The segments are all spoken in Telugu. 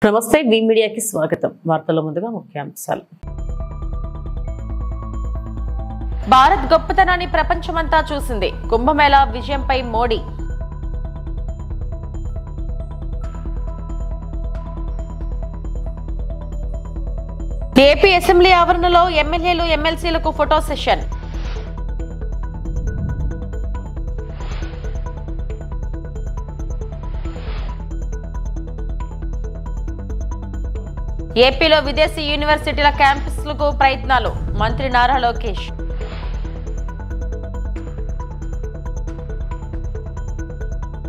నమస్తే వి మీడియాకి స్వాగతం. వార్తల ముందుగా ముఖ్యాంశాలు. భారత్ గొప్పతనాన్ని ప్రపంచమంతా చూసింది. కుంభమేళా విజయంపై మోడీ. ఏపీ అసెంబ్లీ ఆవరణలో ఎమ్మెల్యేలు ఎమ్మెల్సీలకు ఫోటో సెషన్. ఏపీలో విదేశీ యూనివర్సిటీల క్యాంపస్లకు ప్రయత్నాలు. మంత్రి నారా లోకేష్.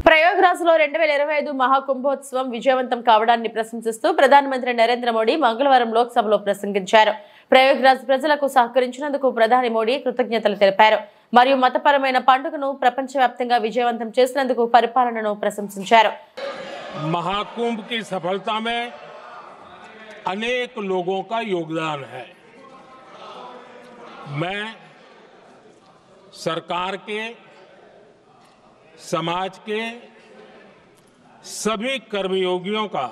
ప్రయాగ్రాజ్ లో 2025 మహాకుంభోత్సవం విజయవంతం కావడాన్ని ప్రశంసిస్తూ ప్రధానమంత్రి నరేంద్ర మోడీ మంగళవారం లోక్సభలో ప్రసంగించారు. ప్రయాగ్రాజ్ ప్రజలకు సహకరించినందుకు ప్రధాని మోడీ కృతజ్ఞతలు తెలిపారు. మరియు మతపరమైన పండుగను ప్రపంచవ్యాప్తంగా విజయవంతం చేసినందుకు పరిపాలనను ప్రశంసించారు. महाकुंभ की सफलता में अनेक लोगों का योगदान है। मैं सरकार के, समाज के सभी कर्मयोगियों का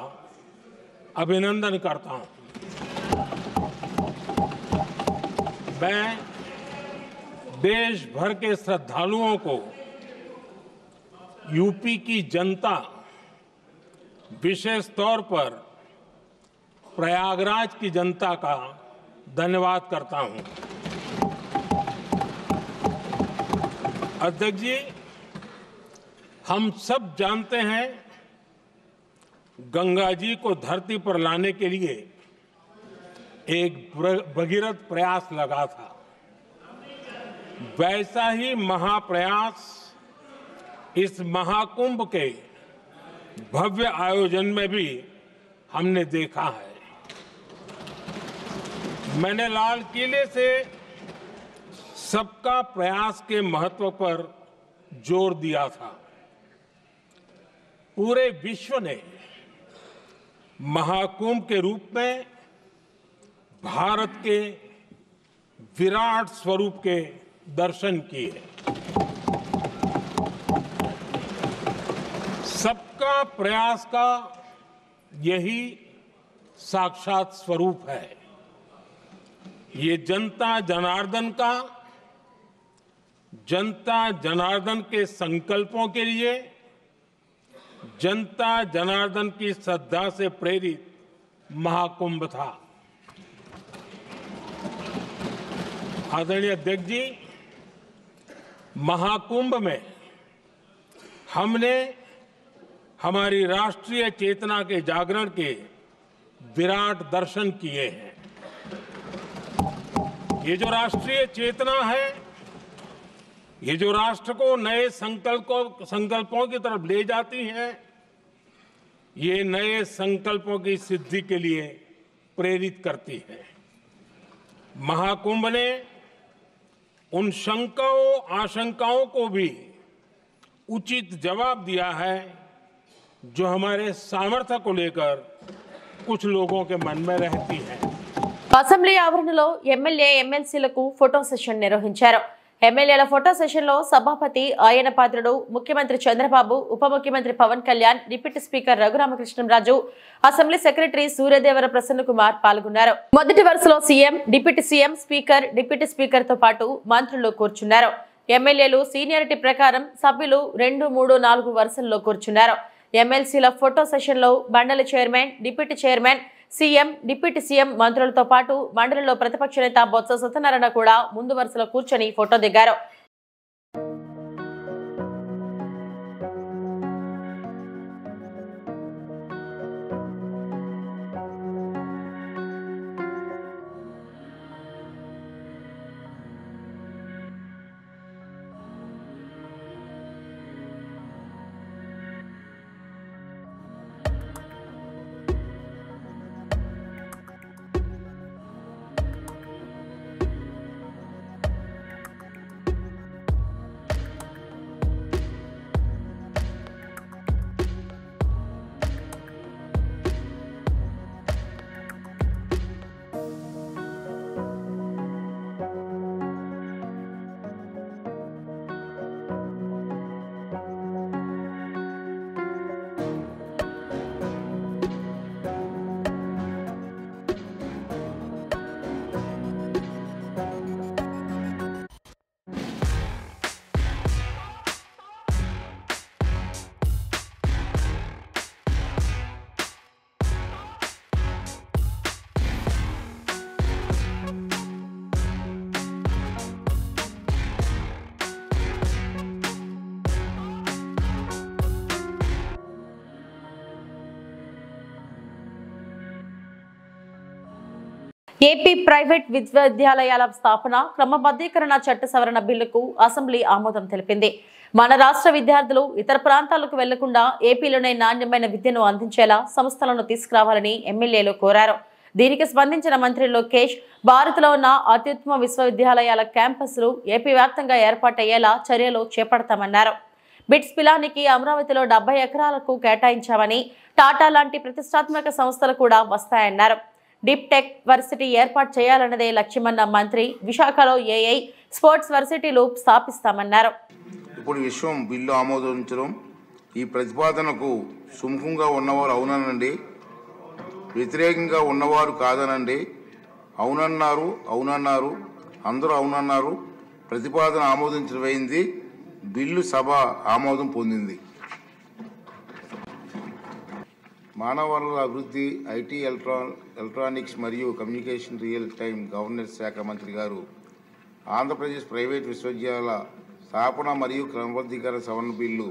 अभिनंदन करता हूं। मैं देश भर के श्रद्धालुओं को, यूपी की जनता, विशेष तौर पर प्रयागराज की जनता का धन्यवाद करता हूं। अध्यक्ष जी, हम सब जानते हैं गंगा जी को धरती पर लाने के लिए एक भगीरथ प्रयास लगा था। वैसा ही महाप्रयास इस महाकुंभ के भव्य आयोजन में भी हमने देखा है। मैंने लाल किले से सबका प्रयास के महत्व पर जोर दिया था। पूरे विश्व ने महाकुंभ के रूप में भारत के विराट स्वरूप के दर्शन किए। सबका प्रयास का यही साक्षात स्वरूप है। ये जनता जनार्दन के संकल्पों के लिए, जनता जनार्दन की श्रद्धा से प्रेरित महाकुंभ था। आदरणीय अध्यक्ष जी, महाकुंभ में हमने हमारी राष्ट्रीय चेतना के जागरण के विराट दर्शन किए हैं। ये जो राष्ट्रीय चेतना है, ये जो राष्ट्र को नए संकल्पों की तरफ ले जाती है, ये नए संकल्पों की सिद्धि के लिए प्रेरित करती है। महाकुंभ ने उन शंकाओं आशंकाओं को भी उचित जवाब दिया है जो हमारे सामर्थ्य को लेकर कुछ लोगों के मन में रहती है। అసెంబ్లీ ఆవరణలో ఎమ్మెల్యే ఎమ్మెల్సీలకు ఫోటో సెషన్ నిర్వహించారు. ఎమ్మెల్యేల ఫోటో సెషన్ లో సభాపతి ఆయన పాత్రుడు, ముఖ్యమంత్రి చంద్రబాబు, ఉప ముఖ్యమంత్రి Pawan Kalyan, deputy speaker Raghuramakrishnamraju, assembly secretary Suryadevara Prasanna Kumar పాల్గొన్నారు. మొదటి వరుసలో CM, deputy CM, speaker, deputy speaker తో పాటు మంత్రులు కూర్చున్నారు. ఎమ్మెల్యేలు సీనియారిటీ ప్రకారం సభ్యులు 2, 3, 4 వరుసల్లో కూర్చున్నారు. ఎమ్మెల్సీల ఫోటో సెషన్ లో మండలి chairman, deputy chairman, CM, deputy CM, మంత్రులతో పాటు మండలిలో ప్రతిపక్ష నేత బొత్స సత్యనారాయణ కూడా ముందు వరుసలో కూర్చొని ఫోటో దిగారు. ఏపీ ప్రైవేట్ విశ్వవిద్యాలయాల స్థాపన క్రమబద్ధీకరణ చట్ట సవరణ బిల్లుకు అసెంబ్లీ ఆమోదం తెలిపింది. మన రాష్ట్ర విద్యార్థులు ఇతర ప్రాంతాలకు వెళ్లకుండా ఏపీలోనే నాణ్యమైన విద్యను అందించేలా సంస్థలను తీసుకురావాలని ఎమ్మెల్యేలు కోరారు. దీనికి స్పందించిన మంత్రి లోకేష్ భారత్లో ఉన్న అత్యుత్తమ విశ్వవిద్యాలయాల క్యాంపస్లు ఏపీ వ్యాప్తంగా ఏర్పాటయ్యేలా చర్యలు చేపడతామన్నారు. బిట్స్ పిలానికి అమరావతిలో 70 ఎకరాలకు కేటాయించామని, టాటా లాంటి ప్రతిష్టాత్మక సంస్థలు కూడా వస్తాయన్నారు. డీప్ టెక్ వర్సిటీ ఏర్పాటు చేయాలన్నదే లక్ష్యమన్న మంత్రి విశాఖలో ఏఐ స్పోర్ట్స్ వర్సిటీలు స్థాపిస్తామన్నారు. ఇప్పుడు విశ్వం బిల్లు ఆమోదించడం ఈ ప్రతిపాదనకు సుముఖంగా ఉన్నవారు అవుననండి, వ్యతిరేకంగా ఉన్నవారు కాదనండి. అవునన్నారు అందరూ అవునన్నారు. ప్రతిపాదన ఆమోదించబడింది. బిల్లు సభ ఆమోదం పొందింది. మానవ వనరుల అభివృద్ధి, ఐటీ, ఎలక్ట్రానిక్స్ మరియు కమ్యూనికేషన్ రియల్ టైం గవర్నెన్స్ శాఖ మంత్రి గారు ఆంధ్రప్రదేశ్ ప్రైవేట్ విశ్వవిద్యాలయాల స్థాపన మరియు క్రమబద్ధీకరణ సవరణ బిల్లు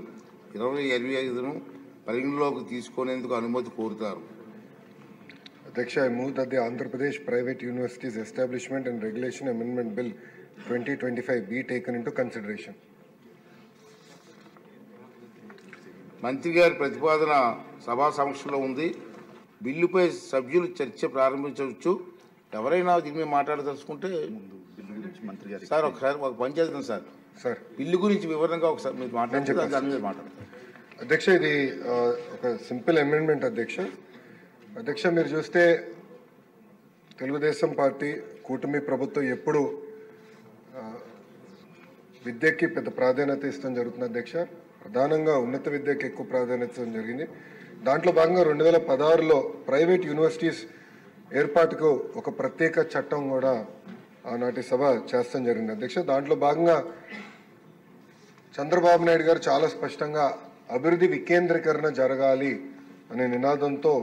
2025ను పరిగణలోకి తీసుకునేందుకు అనుమతి కోరుతారు. Adyaksha, I move that the Andhra Pradesh Private Universities Establishment and Regulation Amendment Bill 2025 be taken into consideration. మంత్రి గారి ప్రతిపాదన సభా సమక్షంలో ఉంది. బిల్లుపై సభ్యులు చర్చ ప్రారంభించవచ్చు. ఎవరైనా దీని మీద మాట్లాడదలుచుకుంటే సార్ ఒకసారి ఒక పని చేద్దాం సార్ బిల్లు గురించి వివరంగా ఒకసారి మీరు మాట్లాడారు. దాని మీద మాట్లాడతారు. అధ్యక్ష, ఇది ఒక సింపుల్ అమెండ్మెంట్. అధ్యక్ష మీరు చూస్తే తెలుగుదేశం పార్టీ కూటమి ప్రభుత్వం ఎప్పుడు విద్యకి పెద్ద ప్రాధాన్యత ఇస్తాం జరుగుతుంది. అధ్యక్ష, ప్రధానంగా ఉన్నత విద్యకి ఎక్కువ ప్రాధాన్యత ఇవ్వడం జరిగింది. దాంట్లో భాగంగా 2016లో ప్రైవేట్ యూనివర్సిటీస్ ఏర్పాటుకు ఒక ప్రత్యేక చట్టం కూడా ఆనాటి సభ చేస్తాం జరిగింది. అధ్యక్ష, దాంట్లో భాగంగా చంద్రబాబు నాయుడు గారు చాలా స్పష్టంగా అభివృద్ధి వికేంద్రీకరణ జరగాలి అనే నినాదంతో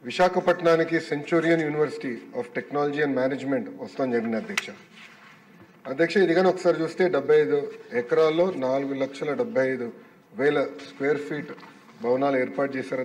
విశాఖపట్నానికి Centurion university of technology and management వస్తాం జరిగింది. అధ్యక్ష ఇది కానీ ఒకసారి చూస్తే 75 ఎకరాల్లో 4,75,000 స్క్వేర్ ఫీట్ భవనాలు ఏర్పాటు చేశారు.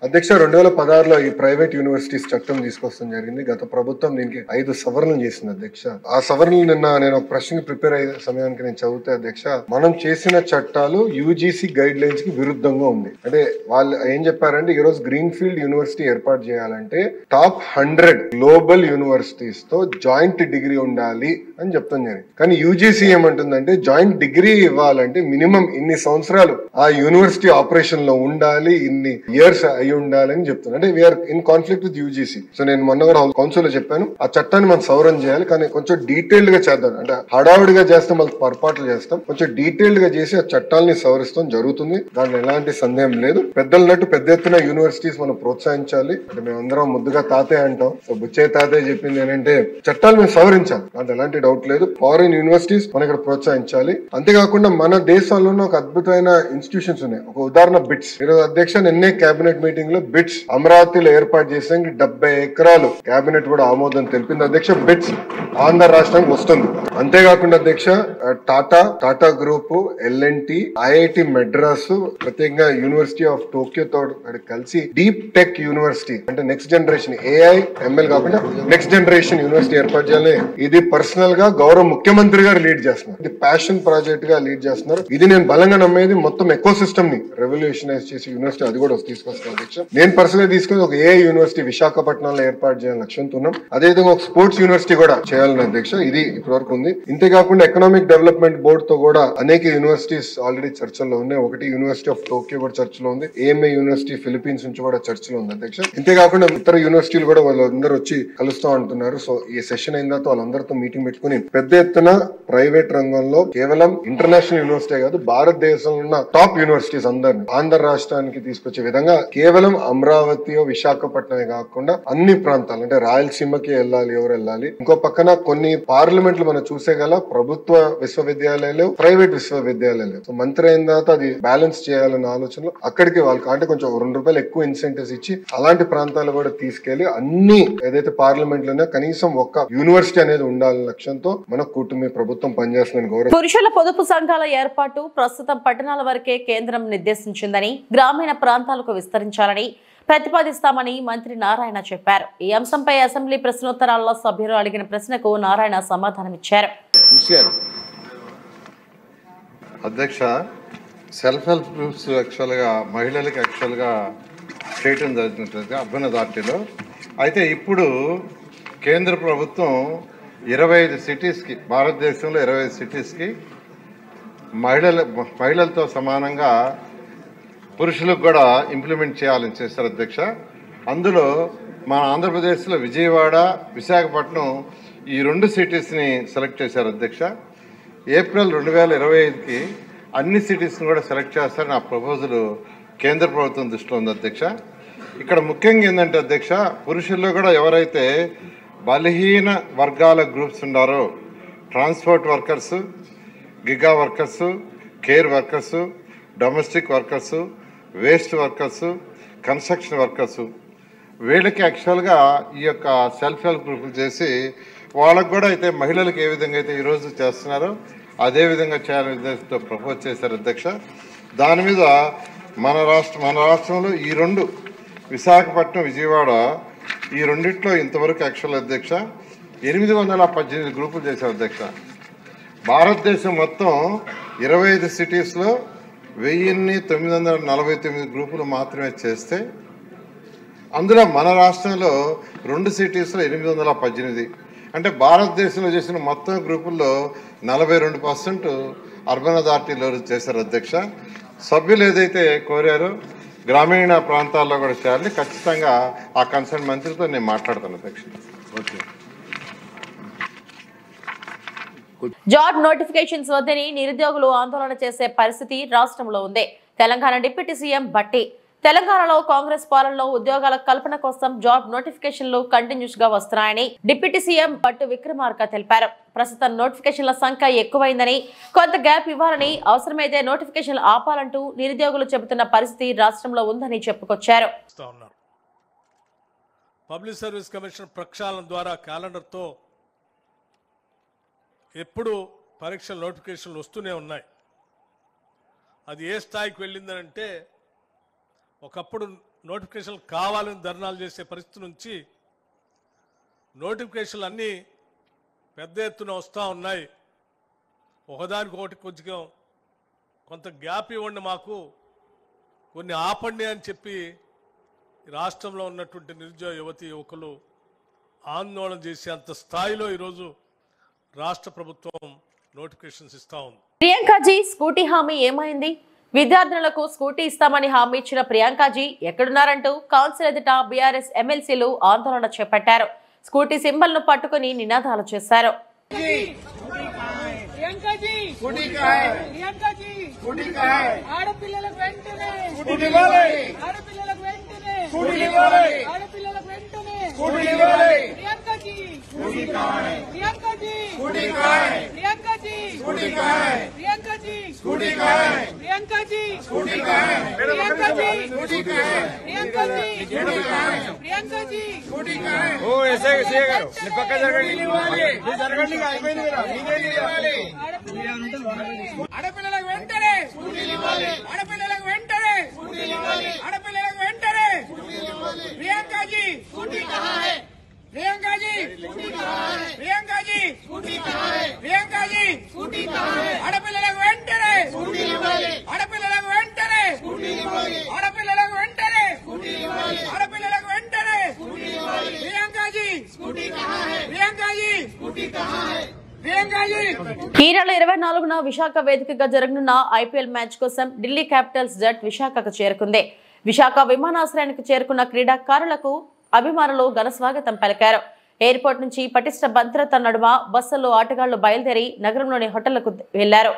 అధ్యక్ష 2016లో ఈ ప్రైవేట్ యూనివర్సిటీస్ చట్టం తీసుకొస్తాం జరిగింది. గత ప్రభుత్వం దీనికి 5 సవరణలు చేసింది. అధ్యక్ష ఆ సవరణలు నిన్న నేను ఒక ప్రశ్నకి ప్రిపేర్ అయ్యే సమయానికి నేను చదివితే అధ్యక్ష మనం చేసిన చట్టాలు యూజీసీ గైడ్ లైన్స్ కి విరుద్ధంగా ఉంది. అంటే వాళ్ళు ఏం చెప్పారంటే ఈరోజు గ్రీన్ ఫీల్డ్ యూనివర్సిటీ ఏర్పాటు చేయాలంటే టాప్ 100 గ్లోబల్ యూనివర్సిటీస్ తో జాయింట్ డిగ్రీ ఉండాలి అని చెప్తాం జరిగింది. కానీ యూజీసీ ఏమంటుందంటే జాయింట్ డిగ్రీ ఇవ్వాలంటే మినిమం ఇన్ని సంవత్సరాలు ఆ యూనివర్సిటీ ఆపరేషన్ లో ఉండాలి, ఇన్ని ఇయర్స్ అయి ఉండాలని చెప్తున్నారు. అంటే we are in conflict with UGC. So నేను మొన్న కూడా కౌన్సిల్ లో చెప్పాను ఆ చట్టాన్ని మనం సవరణ చేయాలి, కానీ కొంచెం డీటెయిల్డ్ గా చేద్దాం. అంటే హడావుడిగా చేస్తాం, మళ్ళీ పొరపాట్లు చేస్తాం. కొంచెం డీటెయిల్డ్ గా చేసి ఆ చట్టాలని సవరిస్తాం జరుగుతుంది. దాంట్లో ఎలాంటి సందేహం లేదు. పెద్దలన్నట్టు పెద్ద ఎత్తున యూనివర్సిటీస్ మనం ప్రోత్సహించాలి. అంటే మేమందరం ముద్దుగా తాతయ్య అంటాం. సో బుచ్చయ్య తాతయ్య చెప్పింది ఏంటంటే చట్టాలు మేము సవరించాలి, దాంట్లో ఎలాంటి డౌట్ లేదు. ఫారిన్ యూనివర్సిటీస్ మనం ఇక్కడ ప్రోత్సహించాలి. అంతేకాకుండా మన దేశంలోనే ఒక అద్భుతమైన ఇన్స్టిట్యూషన్స్ ఉన్నాయి. ఒక ఉదాహరణ బిట్స్. ఈరోజు అధ్యక్ష నిన్నే కేబినెట్ మీటింగ్ లో బిట్స్ అమరావతిలో ఏర్పాటు చేసేందుకు 70 ఎకరాలు కేబినెట్ కూడా ఆమోదం తెలిపింది. అధ్యక్ష బిట్స్ ఆంధ్ర రాష్ట్రానికి వస్తుంది. అంతేకాకుండా అధ్యక్ష Tata group, L and T, IIT Madras, ప్రత్యేకంగా యూనివర్సిటీ ఆఫ్ టోక్యో తో కలిసి డీప్ టెక్ యూనివర్సిటీ అంటే నెక్స్ట్ జనరేషన్ ఏఐ ఎంఎల్ కాకుండా నెక్స్ట్ జనరేషన్ యూనివర్సిటీ ఏర్పాటు చేయాలి. ఇది పర్సనల్ గా గౌరవ ముఖ్యమంత్రి గారు లీడ్ చేస్తున్నారు. ఇది ప్యాషన్ ప్రాజెక్ట్ గా లీడ్ చేస్తున్నారు. ఇది నేను బలంగా నమ్మేది. మొత్తం ఎకో సిస్టమ్ ని రెవల్యూషనైజ్ చేసి యూనివర్సిటీ అది కూడా తీసుకొస్తాను. అధ్యక్ష నేను పర్సనల్ గా తీసుకుని ఒక ఏఐ యూనివర్సిటీ విశాఖపట్నంలో ఏర్పాటు చేయాలని లక్ష్యంతో ఉన్నాం. అదేవిధంగా ఒక స్పోర్ట్స్ యూనివర్సిటీ కూడా చేయాలని అధ్యక్ష ఇది ఇప్పటివరకు ఉంది. ఇంతేకాకుండా ఎకనామిక్ డెవలప్మెంట్ బోర్డు తో కూడా అనేక యూనివర్సిటీస్ ఆల్రెడీ చర్చల్లో ఉన్నాయి. ఒకటి యూనివర్సిటీ ఆఫ్ టోక్యో కూడా చర్చలో ఉంది. ఏఎంఏ యూనివర్సిటీ ఫిలిప్పీన్స్ నుంచి కూడా చర్చలో ఉంది. అధ్యక్ష ఇంతేకాకుండా ఇతర యూనివర్సిటీలు కూడా వాళ్ళందరూ వచ్చి కలుస్తాం అంటున్నారు. సో ఈ సెషన్ అయిన తర్వాత వాళ్ళందరితో మీటింగ్ పెట్టుకుని పెద్ద ఎత్తున ప్రైవేట్ రంగంలో కేవలం ఇంటర్నేషనల్ యూనివర్సిటీ కాదు భారతదేశంలో ఉన్న టాప్ యూనివర్సిటీస్ అందరినీ ఆంధ్ర రాష్ట్రానికి తీసుకొచ్చే విధంగా కేవలం అమరావతి విశాఖపట్నమే కాకుండా అన్ని ప్రాంతాలు అంటే రాయలసీమకి వెళ్ళాలి. ఎవరు వెళ్ళాలి? ఇంకో పక్కన కొన్ని పార్లమెంట్లు మనం చూసే గల ప్రభుత్వ విశ్వవిద్యాలయాలు, ప్రైవేట్ విశ్వవిద్యాలయాలు. సో మంత్రి అయిన తర్వాత అది బ్యాలెన్స్ చేయాలన్న ఆలోచనలో అక్కడికి వాళ్ళకి అంటే కొంచెం ₹2 ఎక్కువ ఇన్సెంటివ్స్ ఇచ్చి అలాంటి ప్రాంతాలు కూడా తీసుకెళ్లి అన్ని ఏదైతే పార్లమెంట్ లోనే కనీసం ఒక్క యూనివర్సిటీ అనేది ఉండాలని లక్ష్యం ఉద్దేశంతో మన కూటమి ప్రభుత్వం పనిచేస్తుందని గౌరవ పురుషుల పొదుపు సంఘాల ఏర్పాటు ప్రస్తుతం పట్టణాల వరకే కేంద్రం నిర్దేశించిందని, గ్రామీణ ప్రాంతాలకు విస్తరించాలని ప్రతిపాదిస్తామని మంత్రి నారాయణ చెప్పారు. ఈ అంశంపై అసెంబ్లీ ప్రశ్నోత్తరాల్లో సభ్యులు అడిగిన ప్రశ్నకు నారాయణ సమాధానమిచ్చారు. అధ్యక్ష, సెల్ఫ్ హెల్ప్ గ్రూప్స్ యాక్చువల్గా మహిళలకు యాక్చువల్గా చేయటం జరుగుతుంది అర్బన్ అథారిటీలో. అయితే ఇప్పుడు కేంద్ర ప్రభుత్వం 25 సిటీస్కి, భారతదేశంలో 25 సిటీస్కి మహిళలతో సమానంగా పురుషులకు కూడా ఇంప్లిమెంట్ చేయాలని చేస్తారు అధ్యక్ష. అందులో మన ఆంధ్రప్రదేశ్లో విజయవాడ, విశాఖపట్నం ఈ 2 సిటీస్ని సెలెక్ట్ చేశారు అధ్యక్ష. ఏప్రిల్ 2025కి అన్ని సిటీస్ని కూడా సెలెక్ట్ చేస్తారని ఆ ప్రపోజల్ కేంద్ర ప్రభుత్వం దృష్టిలో ఉంది అధ్యక్ష. ఇక్కడ ముఖ్యంగా ఏంటంటే అధ్యక్ష, పురుషుల్లో కూడా ఎవరైతే బలహీన వర్గాల గ్రూప్స్ ఉన్నారో, transport workers, giga workers, care workers, domestic workers, waste workers, construction workers, వీళ్ళకి యాక్చువల్గా ఈ యొక్క సెల్ఫ్ హెల్ప్ గ్రూపులు చేసి వాళ్ళకు కూడా అయితే మహిళలకు ఏ విధంగా అయితే ఈరోజు చేస్తున్నారో అదే విధంగా చేయాలనే ఉద్దేశంతో ప్రపోజ్ చేశారు అధ్యక్ష. దాని మీద మన రాష్ట్రంలో ఈ 2 విశాఖపట్నం, విజయవాడ ఈ రెండిట్లో ఇంతవరకు యాక్చువల్ అధ్యక్ష 818 గ్రూపులు చేశారు అధ్యక్ష. భారతదేశం మొత్తం 25 సిటీస్లో 1949 గ్రూపులు మాత్రమే చేస్తే అందులో మన రాష్ట్రంలో 2 సిటీస్లో 818. అంటే భారతదేశంలో చేసిన మొత్తం గ్రూపుల్లో 42% అర్బన్ అథారిటీలో చేశారు అధ్యక్ష. సభ్యులు ఏదైతే కోరారో గ్రామీణ ప్రాంతాల్లో కూడా చేయాలని ఖచ్చితంగా ఆ కన్సర్న్ మంత్రితో నేను మాట్లాడతాను అధ్యక్ష. ఓకే. జాబ్ నోటిఫికేషన్స్ వద్దని నిరుద్యోగులు ఆందోళన చేసే పరిస్థితి రాష్ట్రంలో ఉంది. తెలంగాణ డిప్యూటీ సీఎం భట్టి తెలంగాణలో కాంగ్రెస్ పాలనలో ఉద్యోగాల కల్పన కోసం జాబ్ నోటిఫికేషన్లు కంటిన్యూస్ గా వస్తున్నాయని డిప్యూటీ సీఎం భట్టు విక్రమార్క తెలిపారు. ప్రస్తుతం నోటిఫికేషన్ల సంఖ్య ఎక్కువైందని, కొంత గ్యాప్ ఇవ్వాలని, అవసరమైతే నోటిఫికేషన్లు ఆపాలంటూ నిరుద్యోగులు చెబుతున్న పరిస్థితి రాష్ట్రంలో ఉందని చెప్పుకొచ్చారు. పబ్లిక్ సర్వీస్ కమిషన్ ప్రక్షాళన ద్వారా క్యాలెండర్తో ఎప్పుడు పరీక్షల నోటిఫికేషన్లు వస్తూనే ఉన్నాయి. అది ఏ స్థాయికి వెళ్ళిందనంటే, ఒకప్పుడు నోటిఫికేషన్లు కావాలని ధర్నాలు చేసే పరిస్థితి నుంచి నోటిఫికేషన్లు అన్నీ పెద్ద ఎత్తున వస్తూ ఉన్నాయి. ఒకదానికొకటి కొంత గ్యాప్ ఇవ్వండి, మాకు కొన్ని ఆపండి అని చెప్పి రాష్ట్రంలో ఉన్నటువంటి నిరుద్యోగ యువతి యువకులు ఆందోళన చేసే అంత స్థాయిలో ఈరోజు రాష్ట్ర ప్రభుత్వం నోటిఫికేషన్స్ ఇస్తా ఉంది. ప్రియాంకాజీ స్కూటీ హామీ ఏమైంది? విద్యార్థులకు స్కూటీ ఇస్తామని హామీ ఇచ్చిన ప్రియాంకాజీ ఎక్కడున్నారంటూ కౌన్సిల్ ఎదుట బీఆర్ఎస్ ఎమ్మెల్సీలు ఆందోళన చేపట్టారు. స్కూటీ సింబల్ ను పట్టుకుని నినాదాలు చేశారు. ఆడపిల్లలకు వెంటనే ప్రియాంకాజీ ఆడపిల్లలకు వెంటనే ఈ నెల 24న విశాఖ వేదికగా జరగనున్న ఐపీఎల్ మ్యాచ్ కోసం ఢిల్లీ క్యాపిటల్స్ జట్ విశాఖకు చేరుకుంది. విశాఖ విమానాశ్రయానికి చేరుకున్న క్రీడాకారులకు అభిమానులు ఘన స్వాగతం పలికారు. ఎయిర్పోర్ట్ నుంచి పటిష్ట భద్రత నడుమ బస్సుల్లో ఆటగాళ్లు బయలుదేరి నగరంలోని హోటళ్లకు వెళ్లారు.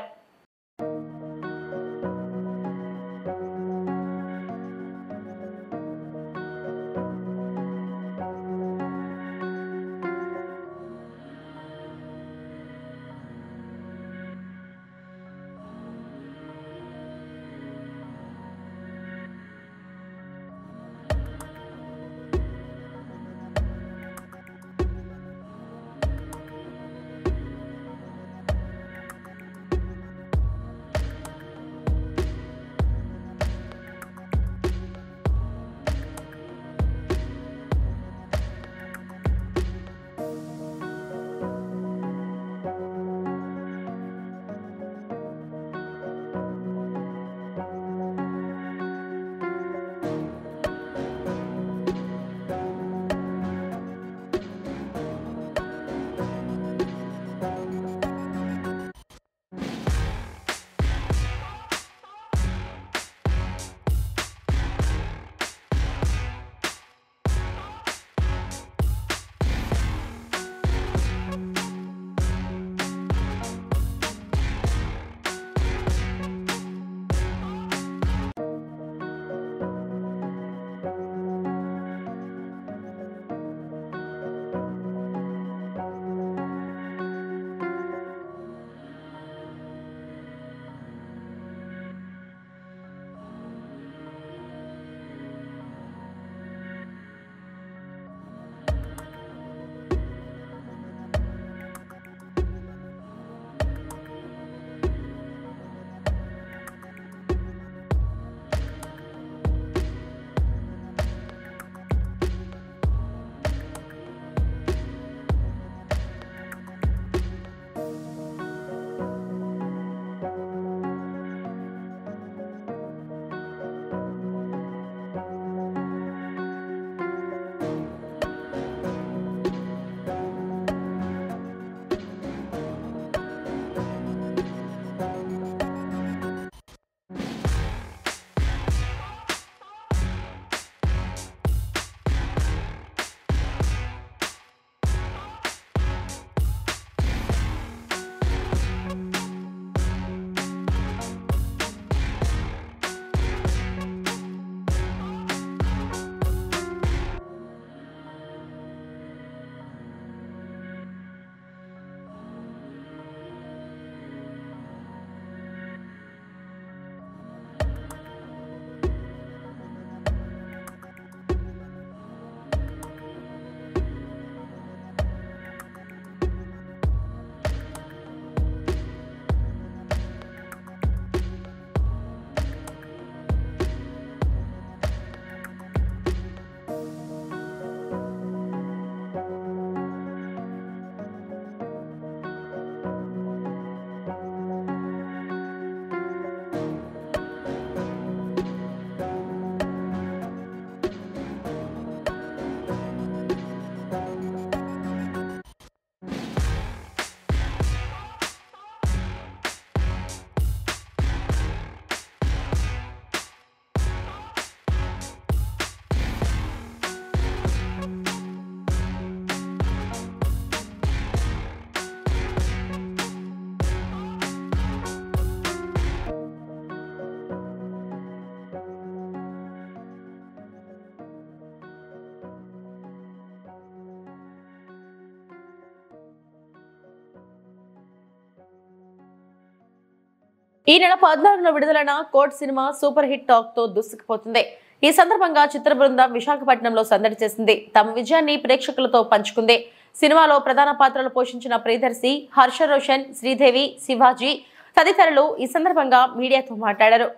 ఈ నెల 14న విడుదలైన court cinema super hit talk తో దూసుకుపోతుంది. ఈ సందర్భంగా చిత్ర బృందం విశాఖపట్నంలో సందడి చేసింది. తమ విజయాన్ని ప్రేక్షకులతో పంచుకుంది. సినిమాలో ప్రధాన పాత్రలు పోషించిన ప్రియదర్శి, హర్ష రోషన్, శ్రీదేవి, శివాజీ తదితరులు ఈ సందర్భంగా మీడియాతో మాట్లాడారు.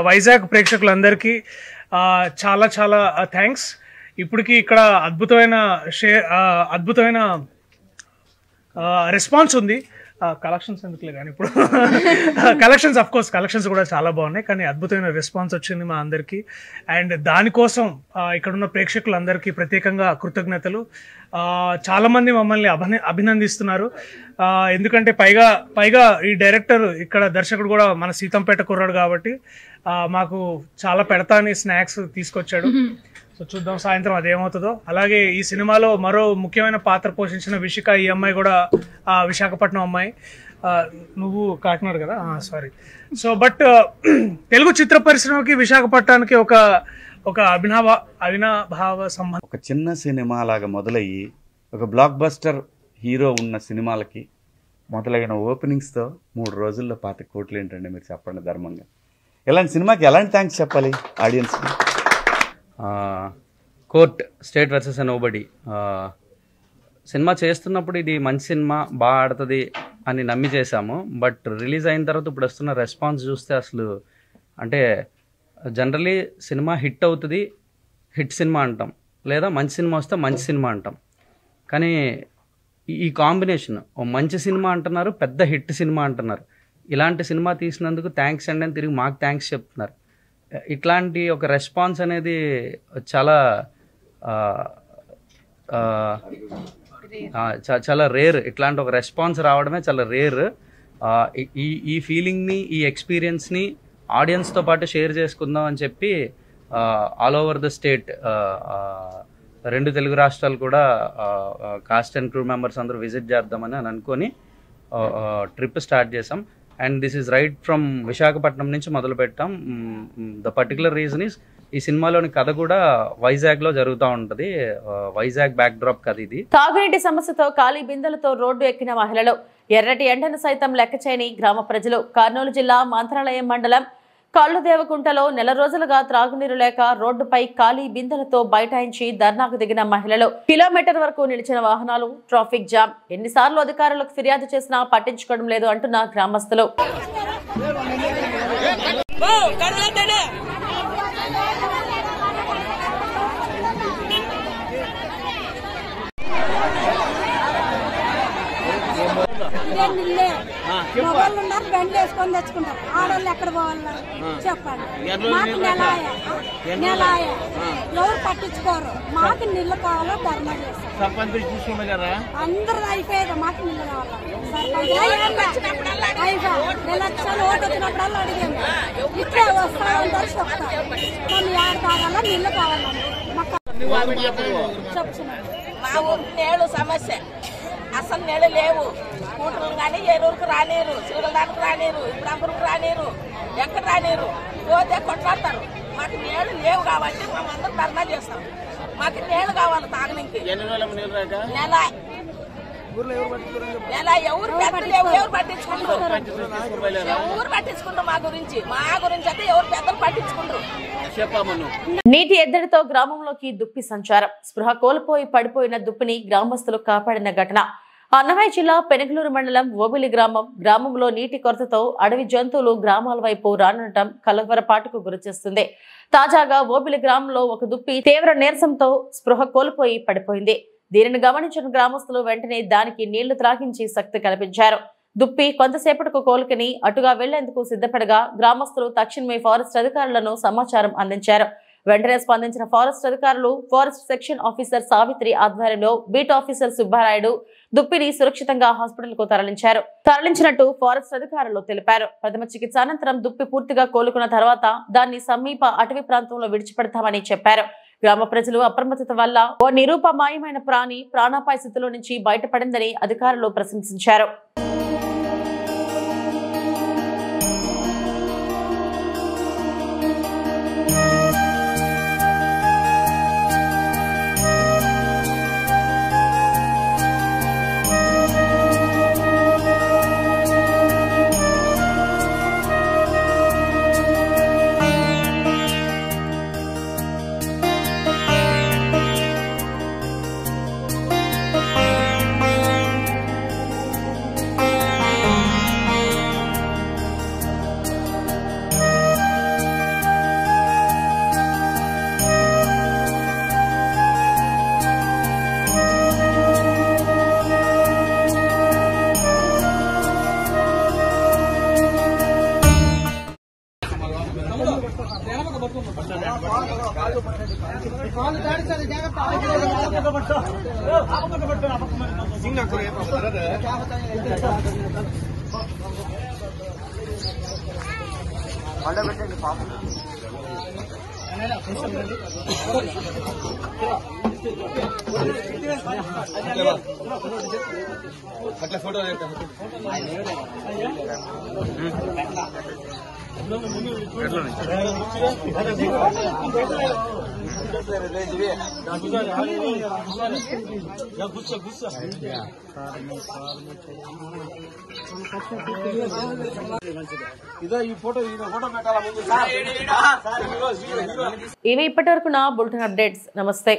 వైజాగ్ ప్రేక్షకులందరికీ చాలా చాలా థ్యాంక్స్. ఇప్పటికీ ఇక్కడ అద్భుతమైన రెస్పాన్స్ ఉంది. కలెక్షన్స్ ఎందుకులే కానీ ఇప్పుడు కలెక్షన్స్ అఫ్ కోర్స్ కలెక్షన్స్ కూడా చాలా బాగున్నాయి, కానీ అద్భుతమైన రెస్పాన్స్ వచ్చింది మా అందరికీ. అండ్ దానికోసం ఇక్కడున్న ప్రేక్షకులందరికీ ప్రత్యేకంగా కృతజ్ఞతలు. చాలామంది మమ్మల్ని అభినందిస్తున్నారు. ఎందుకంటే పైగా ఈ డైరెక్టర్ ఇక్కడ దర్శకుడు కూడా మన సీతంపేట కుర్రాడు కాబట్టి మాకు చాలా పెడతా అని స్నాక్స్ తీసుకొచ్చాడు. సో చూద్దాం సాయంత్రం అదేమవుతుందో. అలాగే ఈ సినిమాలో మరో ముఖ్యమైన పాత్ర పోషించిన విషిక, ఈ అమ్మాయి కూడా విశాఖపట్నం అమ్మాయి. నువ్వు కాకినాడ కదా, సారీ. సో బట్ తెలుగు చిత్ర పరిశ్రమకి విశాఖపట్నానికి ఒక అవినాభావ సంబంధం. ఒక చిన్న సినిమా లాగా మొదలయ్యి ఒక బ్లాక్ బస్టర్ హీరో ఉన్న సినిమాలకి మొదలైన ఓపెనింగ్స్తో 3 రోజుల్లో 25 కోట్లు ఏంటండి మీరు చెప్పండి ధర్మంగా. ఇలాంటి సినిమాకి ఎలాంటి థ్యాంక్స్ చెప్పాలి ఆడియన్స్కి? Court state versus nobody cinema చేస్తున్నప్పుడు ఇది మంచి సినిమా బాగా ఆడుతుంది అని నమ్మి చేశాము. బట్ రిలీజ్ అయిన తర్వాత ఇప్పుడు వస్తున్న రెస్పాన్స్ చూస్తే అసలు అంటే జనరలీ సినిమా హిట్ అవుతుంది, హిట్ సినిమా అంటాం, లేదా మంచి సినిమా వస్తే మంచి సినిమా అంటాం. కానీ ఈ కాంబినేషన్ మంచి సినిమా అంటున్నారు, పెద్ద హిట్ సినిమా అంటున్నారు. ఇలాంటి సినిమా తీసినందుకు థ్యాంక్స్ అండి అని తిరిగి మాకు థ్యాంక్స్ చెప్తున్నారు. ఇట్లాంటి ఒక రెస్పాన్స్ అనేది చాలా చాలా రేర్. ఇట్లాంటి ఒక రెస్పాన్స్ రావడమే చాలా రేర్. ఈ ఫీలింగ్ని, ఈ ఎక్స్పీరియన్స్ని ఆడియన్స్తో పాటు షేర్ చేసుకుందాం అని చెప్పి all over the state 2 Telugu రాష్ట్రాలు కూడా కాస్ట్ అండ్ క్రూ మెంబర్స్ అందరూ విజిట్ చేద్దామని అనుకొని ట్రిప్ స్టార్ట్ చేసాం. And this is right from Visakhapatnam నుంచి మొదలు పెట్టాం. ద పర్టికులర్ రీజన్ ఈస్ ఈ సినిమాలోని కథ కూడా వైజాగ్లో జరుగుతూ ఉంటుంది. వైజాగ్ బ్యాక్ డ్రాప్ కథ ఇది. తాగునీటి సమస్యతో ఖాళీ బిందెలతో రోడ్డు ఎక్కిన మహిళలు, ఎర్రటి ఎండను సైతం లెక్క చేయని గ్రామ ప్రజలు. కర్నూలు జిల్లా మంత్రాలయం మండలం కళ్ళుదేవకుంటలో నెల రోజులుగా త్రాగునీరు లేక రోడ్డుపై ఖాళీ బిందెలతో బైఠాయించి ధర్నాకు దిగిన మహిళలు. కిలోమీటర్ వరకు నిలిచిన వాహనాలు, ట్రాఫిక్ జామ్. ఎన్నిసార్లు అధికారులకు ఫిర్యాదు చేసినా పట్టించుకోవడం లేదు అంటున్న గ్రామస్తులు. మొబైల్ ఉన్నారు, బండ్లు వేసుకొని తెచ్చుకుంటారు. ఆడవాళ్ళు ఎక్కడ పోవాలా చెప్పండి. మాకు నెలాయ ఎవరు పట్టించుకోరు. మాకు నీళ్లు కావాలో ధర్నా చేస్తారు. అందరూ అయిపోయారు. మాకు నీళ్లు కావాలా. ఎలక్షన్ ఓటు వచ్చినప్పుడల్లా అడిగాము. ఇట్లా వస్తా ఉంటారు, చెప్తారు కొన్ని ఏడు కావాలా నీళ్లు కావాలని చెప్తున్నాం. మా ఊరికి నేడు సమస్య అసలు నీళ్ళు లేవు. స్కూటర్లు కానీ ఏలూరుకు రానేరు, శ్రీలందానికి రానేరు, ఇబ్రాంపురకు రానేరు, ఎక్కడ రానేరు. పోతే కొట్లాడతారు. మాకు నీళ్లు లేవు కాబట్టి మేమందరం ధర్నా చేస్తాం. మాకు నీళ్లు కావాలి తాగడానికి. నెల ఎవరు పెద్దలు ఎవరు పట్టించుకుంటారు? ఎవరు పట్టించుకుంటారు? మా గురించి అయితే ఎవరు పెద్దలు పట్టించుకుంటారు? నీటి ఎద్దడితో గ్రామంలోకి దుప్పి సంచారం. స్పృహ కోల్పోయి పడిపోయిన దుప్పిని గ్రామస్తులు కాపాడిన ఘటన. అన్నమయ్య జిల్లా పెనుగలూరు మండలం ఓబిలి గ్రామంలో నీటి కొరతతో అడవి జంతువులు గ్రామాల వైపు రానుండటం కలవరపాటుకు గురిచేస్తుంది. తాజాగా ఓబిలి గ్రామంలో ఒక దుప్పి తీవ్ర నీరసంతో స్పృహ కోల్పోయి పడిపోయింది. దీనిని గమనించిన గ్రామస్తులు వెంటనే దానికి నీళ్లు త్రాగించి శక్తి కల్పించారు. దుప్పి కొంతసేపటికి కోలుకుని అటుగా వెళ్లేందుకు సిద్ధపడగా గ్రామస్తులు తక్షణమే ఫారెస్ట్ అధికారులను సమాచారం అందించారు. వెంటనే స్పందించిన ఫారెస్ట్ అధికారులు ఫారెస్ట్ సెక్షన్ ఆఫీసర్ సావిత్రి ఆధ్వర్యంలో బీట్ ఆఫీసర్ సుబ్బారాయుడు దుప్పిని సురక్షితంగా హాస్పిటల్ కు తరలించినట్టు ఫారెస్ట్ అధికారులు తెలిపారు. ప్రథమ చికిత్స అనంతరం దుప్పి పూర్తిగా కోలుకున్న తర్వాత దాన్ని సమీప అటవీ ప్రాంతంలో విడిచిపెడతామని చెప్పారు. గ్రామ ప్రజలు అప్రమత్తత వల్ల ఓ నిరూపమాయమైన ప్రాణి ప్రాణాపాయ స్థితిలో నుంచి బయటపడిందని అధికారులు ప్రశంసించారు. అట్లా ఫోటో ఇవి ఇప్పటివరకు నా బులెటిన్ అప్డేట్స్. నమస్తే.